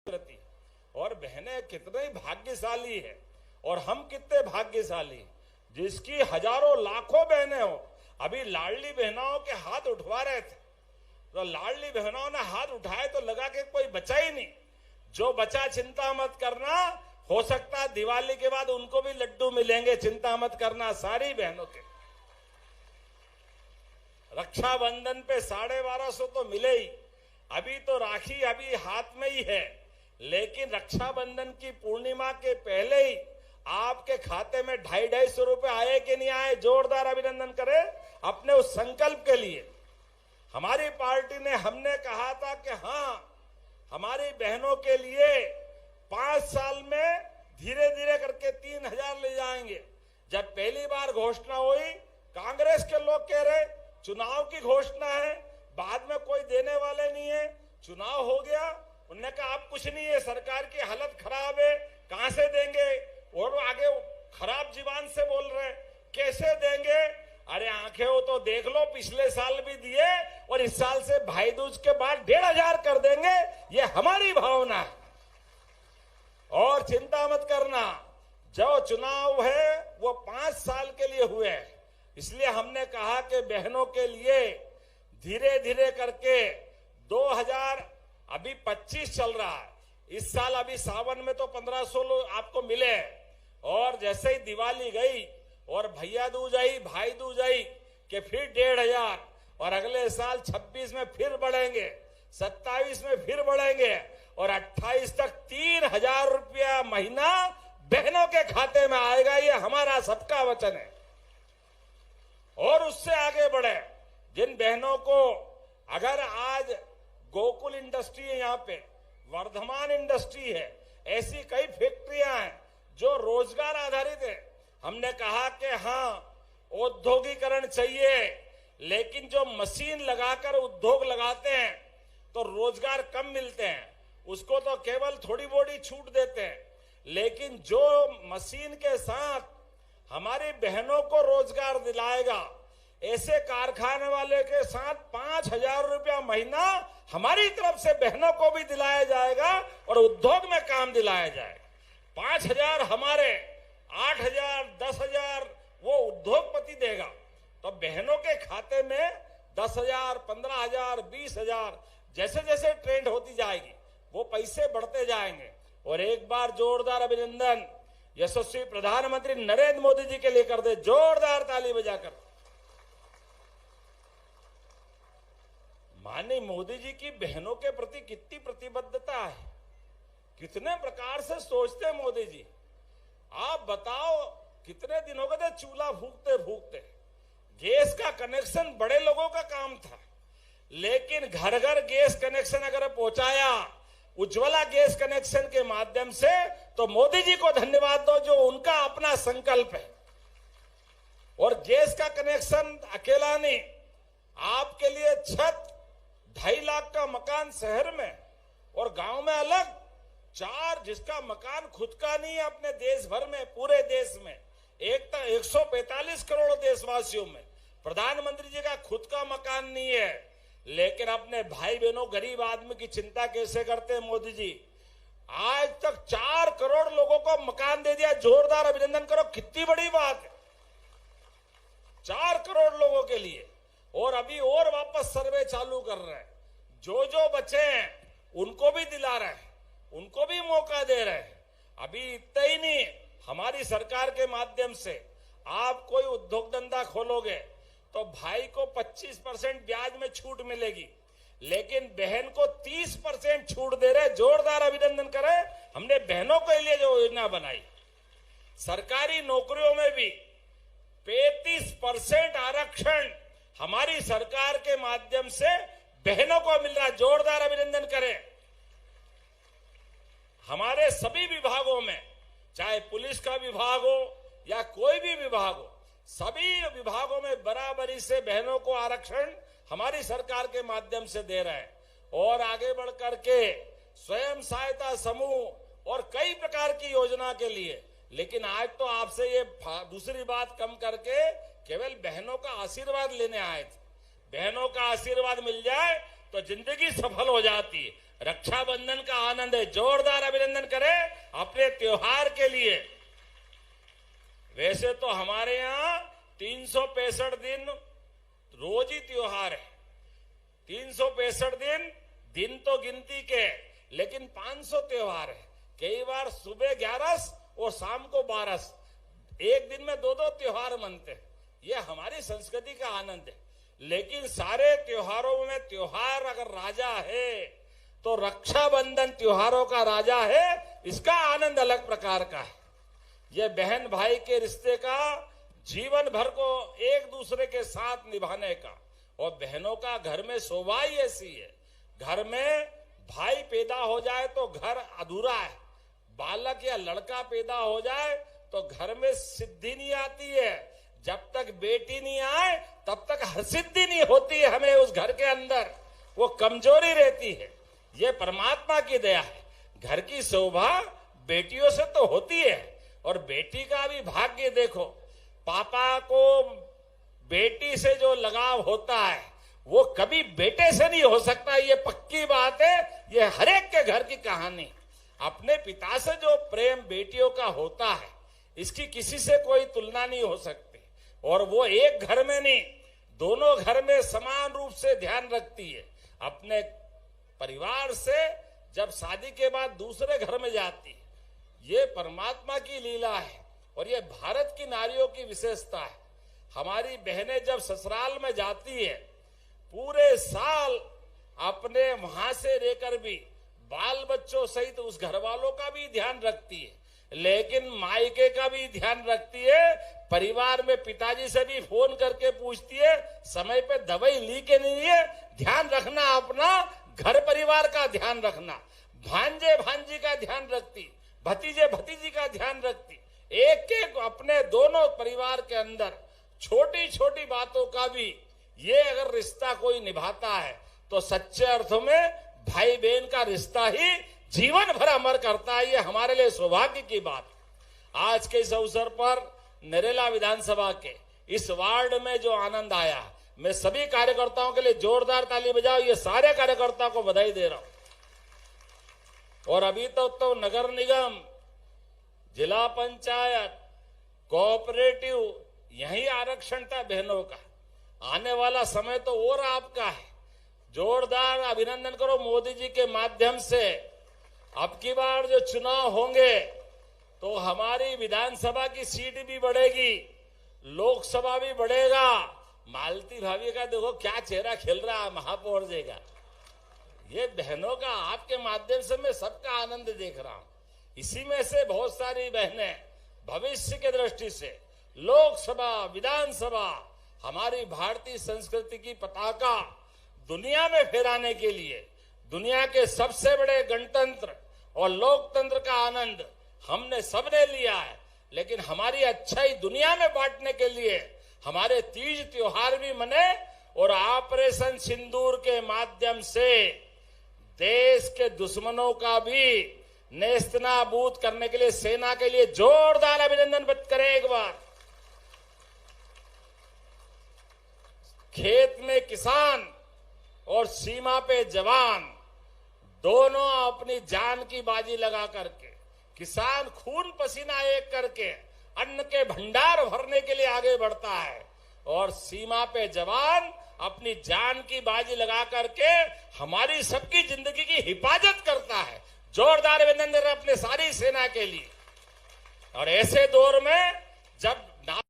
प्रति। और बहनें कितने भाग्यशाली है और हम कितने भाग्यशाली जिसकी हजारों लाखों बहनें हो। अभी लाडली बहनों के हाथ उठवा रहे थे तो लाडली बहनों ने हाथ उठाए तो लगा कि कोई बचा ही नहीं। जो बचा चिंता मत करना, हो सकता है दिवाली के बाद उनको भी लड्डू मिलेंगे, चिंता मत करना सारी बहनों के। रक्षाबंधन पे 1250 तो मिले ही, अभी तो राखी अभी हाथ में ही है, लेकिन रक्षाबंधन की पूर्णिमा के पहले ही आपके खाते में 250-250 रुपए आए कि नहीं आए, जोरदार अभिनंदन करें अपने उस संकल्प के लिए। हमारी पार्टी ने हमने कहा था कि हाँ, हमारी बहनों के लिए 5 साल में धीरे धीरे करके 3000 ले जाएंगे। जब पहली बार घोषणा हुई, कांग्रेस के लोग कह रहे चुनाव की घोषणा है, बाद में कोई देने वाले नहीं है। चुनाव हो गया, उन्होंने कहा अब कुछ नहीं है, सरकार की हालत खराब है, कहां से देंगे। और आगे खराब जीवान से बोल रहे कैसे देंगे। अरे आंखें हो तो देख लो, पिछले साल भी दिए और इस साल से भाई दूज के बाद 1500 कर देंगे, ये हमारी भावना है। और चिंता मत करना, जो चुनाव है वो 5 साल के लिए हुए हैं, इसलिए हमने कहा कि बहनों के लिए धीरे धीरे करके 2025 चल रहा है, इस साल अभी सावन में तो 1500 आपको मिले। और जैसे ही दिवाली गई और भैया दूज आई, भाई दूज आई कि फिर 1500, और अगले साल 26 में फिर बढ़ेंगे, 27 में फिर बढ़ेंगे और 28 तक 3000 रुपया महीना बहनों के खाते में आएगा। ये हमारा सबका वचन है। और उससे आगे बढ़े जिन बहनों को, अगर आज गोकुल इंडस्ट्री है, यहाँ पे वर्धमान इंडस्ट्री है, ऐसी कई फैक्ट्रियां हैं जो रोजगार आधारित है। हमने कहा कि हाँ, औद्योगिकरण चाहिए, लेकिन जो मशीन लगाकर उद्योग लगाते हैं तो रोजगार कम मिलते हैं, उसको तो केवल थोड़ी बोड़ी छूट देते हैं। लेकिन जो मशीन के साथ हमारी बहनों को रोजगार दिलाएगा, ऐसे कारखाने वाले के साथ 5000 रुपया महीना हमारी तरफ से बहनों को भी दिलाया जाएगा और उद्योग में काम दिलाया जाएगा। 5000 हमारे, 8000, 10,000 वो उद्योगपति देगा। तो बहनों के खाते में 10,000, 15,000, 20,000 जैसे जैसे ट्रेंड होती जाएगी वो पैसे बढ़ते जाएंगे। और एक बार जोरदार अभिनंदन यशस्वी प्रधानमंत्री नरेंद्र मोदी जी के लिए कर दे, जोरदार ताली बजाकर। माननीय मोदी जी की बहनों के प्रति कितनी प्रतिबद्धता है, कितने प्रकार से सोचते हैं मोदी जी। आप बताओ, कितने दिन हो गए थे चूल्हा फूकते फूकते। गैस का कनेक्शन बड़े लोगों का काम था, लेकिन घर घर गैस कनेक्शन अगर पहुंचाया उज्ज्वला गैस कनेक्शन के माध्यम से, तो मोदी जी को धन्यवाद दो, जो उनका अपना संकल्प है। और गैस का कनेक्शन अकेला नहीं, आपके लिए छत, 2.5 लाख का मकान शहर में और गांव में अलग 4, जिसका मकान खुद का नहीं है अपने देश भर में, पूरे देश में 145 करोड़ देशवासियों में प्रधानमंत्री जी का खुद का मकान नहीं है। लेकिन अपने भाई बहनों, गरीब आदमी की चिंता कैसे करते हैं मोदी जी। आज तक 4 करोड़ लोगों को मकान दे दिया, जोरदार अभिनंदन करो, कितनी बड़ी बात है 4 करोड़ लोगों के लिए। और अभी और वापस सर्वे चालू कर रहे हैं, जो जो बचे हैं उनको भी दिला रहे हैं, उनको भी मौका दे रहे हैं। अभी इतना ही नहीं, हमारी सरकार के माध्यम से आप कोई उद्योग धंधा खोलोगे तो भाई को 25% ब्याज में छूट मिलेगी, लेकिन बहन को 30% छूट दे रहे। जोरदार अभिनंदन करें, हमने बहनों के लिए जो योजना बनाई। सरकारी नौकरियों में भी 35% आरक्षण हमारी सरकार के माध्यम से बहनों को मिल रहा है। जोरदार अभिनंदन करें। हमारे सभी विभागों में, चाहे पुलिस का विभाग हो या कोई भी विभाग हो, सभी विभागों में बराबरी से बहनों को आरक्षण हमारी सरकार के माध्यम से दे रहे हैं। और आगे बढ़ करके स्वयं सहायता समूह और कई प्रकार की योजना के लिए। लेकिन आज तो आपसे ये दूसरी बात कम करके केवल बहनों का आशीर्वाद लेने आए थे। बहनों का आशीर्वाद मिल जाए तो जिंदगी सफल हो जाती है। रक्षाबंधन का आनंद है। जोरदार अभिनंदन करें अपने त्योहार के लिए। वैसे तो हमारे यहाँ 365 दिन रोज ही त्योहार है। 365 दिन तो गिनती के, लेकिन 500 त्योहार है। कई बार सुबह 11 और शाम को 12, एक दिन में 2-2 त्योहार मनते हैं। यह हमारी संस्कृति का आनंद है। लेकिन सारे त्योहारों में त्योहार अगर राजा है तो रक्षाबंधन त्योहारों का राजा है। इसका आनंद अलग प्रकार का है। यह बहन भाई के रिश्ते का, जीवन भर को एक दूसरे के साथ निभाने का। और बहनों का घर में शोभा ही ऐसी है। घर में भाई पैदा हो जाए तो घर अधूरा है। बालक या लड़का पैदा हो जाए तो घर में सिद्धि नहीं आती है। जब तक बेटी नहीं आए तब तक हरसिद्धि नहीं होती है हमें उस घर के अंदर। वो कमजोरी रहती है। ये परमात्मा की दया है। घर की शोभा बेटियों से तो होती है। और बेटी का भी भाग्य देखो, पापा को बेटी से जो लगाव होता है वो कभी बेटे से नहीं हो सकता। ये पक्की बात है। ये हर एक के घर की कहानी। अपने पिता से जो प्रेम बेटियों का होता है, इसकी किसी से कोई तुलना नहीं हो सकती। और वो एक घर में नहीं, दोनों घर में समान रूप से ध्यान रखती है। अपने परिवार से जब शादी के बाद दूसरे घर में जाती है, ये परमात्मा की लीला है। और ये भारत की नारियों की विशेषता है। हमारी बहनें जब ससुराल में जाती है, पूरे साल अपने वहां से रहकर भी बाल बच्चों सहित उस घर वालों का भी ध्यान रखती है, लेकिन मायके का भी ध्यान रखती है। परिवार में पिताजी से भी फोन करके पूछती है समय पे दवाई ली के नहीं है। ध्यान रखना, अपना घर परिवार का ध्यान रखना। भांजे भांजी का ध्यान रखती, भतीजे भतीजी का ध्यान रखती। एक एक अपने दोनों परिवार के अंदर छोटी छोटी बातों का भी ये अगर रिश्ता कोई निभाता है तो सच्चे अर्थों में भाई बहन का रिश्ता ही जीवन भर अमर करता है। ये हमारे लिए सौभाग्य की बात। आज के इस अवसर पर नरेला विधानसभा के इस वार्ड में जो आनंद आया, मैं सभी कार्यकर्ताओं के लिए जोरदार ताली बजाओ। ये सारे कार्यकर्ताओं को बधाई दे रहा हूं। और अभी तक तो नगर निगम, जिला पंचायत, कोऑपरेटिव, यही आरक्षण था बहनों का। आने वाला समय तो और आपका है। जोरदार अभिनंदन करो मोदी जी के माध्यम से। अब की बार जो चुनाव होंगे तो हमारी विधानसभा की सीट भी बढ़ेगी, लोकसभा भी बढ़ेगा। मालती भाभी का देखो क्या चेहरा खिल रहा है महापौर जी का। ये बहनों का आपके माध्यम से मैं सबका आनंद देख रहा हूं। इसी में से बहुत सारी बहनें भविष्य के दृष्टि से लोकसभा, विधानसभा, हमारी भारतीय संस्कृति की पताका दुनिया में फहराने के लिए, दुनिया के सबसे बड़े गणतंत्र और लोकतंत्र का आनंद हमने सबने लिया है। लेकिन हमारी अच्छाई दुनिया में बांटने के लिए हमारे तीज त्योहार भी मने और ऑपरेशन सिंदूर के माध्यम से देश के दुश्मनों का भी नेस्तनाबूद करने के लिए सेना के लिए जोरदार अभिनंदन व्यक्त करें एक बार। खेत में किसान और सीमा पे जवान दोनों अपनी जान की बाजी लगा करके, किसान खून पसीना एक करके अन्न के भंडार भरने के लिए आगे बढ़ता है और सीमा पे जवान अपनी जान की बाजी लगा करके हमारी सबकी जिंदगी की हिफाजत करता है। जोरदार अभिनंदन अपने सारी सेना के लिए। और ऐसे दौर में जब